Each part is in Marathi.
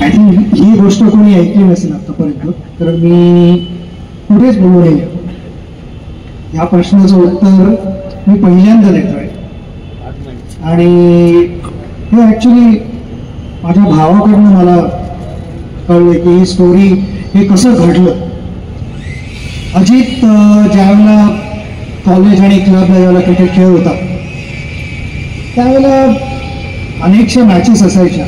आय थिंक ही गोष्ट कोणी ऐकली नसेल आतापर्यंत, तर मी कुठेच बोलू नये. ह्या प्रश्नाचं उत्तर मी पहिल्यांदा देतोय आणि हे ॲक्च्युली माझ्या भावाकडनं मला कळलं की ही स्टोरी हे कसं घडलं. अजित ज्यावेळेला कॉलेज आणि क्लबला ज्यावेळेला क्रिकेट खेळ होता त्यावेळेला अनेकशा मॅचेस असायच्या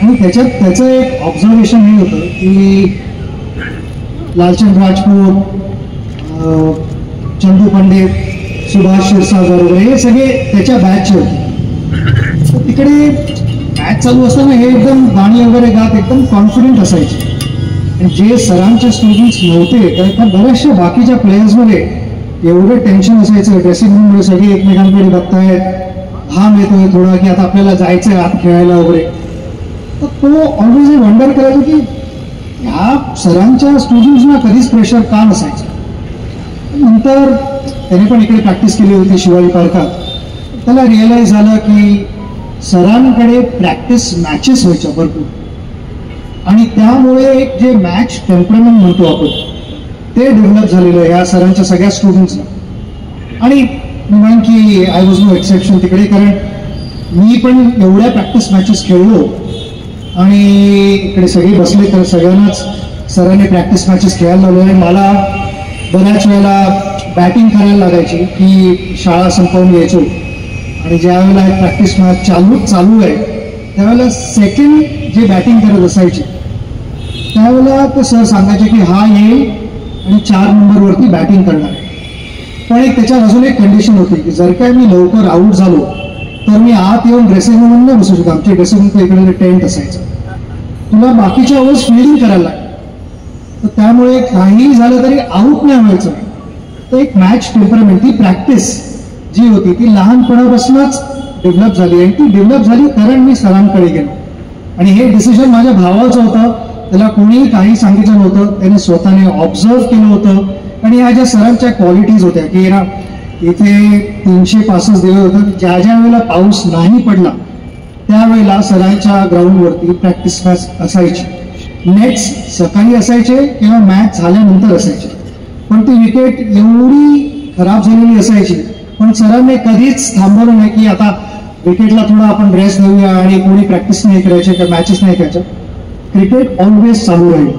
आणि त्याच्यात त्याचं एक ऑब्झर्वेशन हे होतं की लालचंद राजपूत, चंदू पंडित, सुभाष क्षीरसागर वगैरे हे सगळे त्याच्या बॅचचे होते. तर तिकडे मॅच चालू असताना हे एकदम गाणी वगैरे गात एकदम कॉन्फिडंट असायचे. आणि जे सरांचे स्टुडंट्स नव्हते त्या बऱ्याचशा बाकीच्या प्लेयर्समध्ये एवढं टेन्शन असायचं. ड्रेसिंग रूममध्ये सगळे एकमेकांकडे बघतायत, घाम येतोय थोडा की आता आपल्याला जायचं आहे आत खेळायला वगैरे. तर तो ऑलवेज हे वंडर करायचो की ह्या सरांच्या स्टुडंट्सना कधीच प्रेशर का नसायचं. नंतर त्याने पण इकडे प्रॅक्टिस केली होती शिवाजी पार्कात. त्याला रिअलाईज झालं की सरांकडे प्रॅक्टिस मॅचेस व्हायच्या भरपूर आणि त्यामुळे एक जे मॅच टेम्परमेंट म्हणतो आपण ते डेव्हलप झालेलं या सरांच्या सगळ्या स्टुडंट्सला. आणि मी म्हणेन की आय वॉज नो एक्सेप्शन तिकडे, कारण मी पण एवढ्या प्रॅक्टिस मॅचेस खेळलो आणि इकडे सगळे बसले तर सगळ्यांनाच सरांनी प्रॅक्टिस मॅचेस खेळायला लावले. आणि मला बऱ्याच वेळेला बॅटिंग करायला लागायची की शाळा संपवून यायचो आणि ज्या वेळेला एक प्रॅक्टिस मॅच चालू आहे त्यावेळेला सेकंड जे बॅटिंग करत असायचे त्यावेळेला ते सर सांगायचे की हा येईल आणि 4 नंबरवरती बॅटिंग करणार आहे. पण एक त्याच्यात अजून एक कंडिशन होती की जर काय मी लवकर आऊट झालो तर मी आत येऊन ड्रेसिंग रूम नाही बसू शकतो. आमच्या ड्रेसिंग रूमच्या इकडे टेंट असायचं, तुला बाकीच्या ओव्हर्स फिल्डिंग करायला लागेल. तर त्यामुळे काहीही झालं तरी आऊट नाही व्हायचं. तर एक मॅच टेम्परमेंट ती प्रॅक्टिस जी होती ती लहानपणापासूनच डेव्हलप झाली आणि ती डेव्हलप झाली कारण मी सरांकडे गेलो. आणि हे डिसिजन माझ्या भावाचं होतं, त्याला कोणीही काही सांगितलं नव्हतं, त्याने स्वतःने ऑब्झर्व केलं होतं. आणि ह्या ज्या सरांच्या क्वालिटीज होत्या की ना इथे 300 पासेस दिले होतं, ज्या ज्या वेळेला पाऊस नाही पडला त्यावेळेला सरांच्या ग्राउंडवरती प्रॅक्टिस मॅच असायची. नेट्स सकाळी असायचे किंवा मॅच झाल्यानंतर असायचे. पण ती विकेट एवढी खराब झालेली असायची पण सरांनी कधीच थांबवलं नाही की आता विकेटला थोडा आपण रेस्ट देऊया आणि कोणी प्रॅक्टिस नाही करायचे किंवा मॅचेस नाही करायच्या. क्रिकेट ऑलवेज चालू राहील.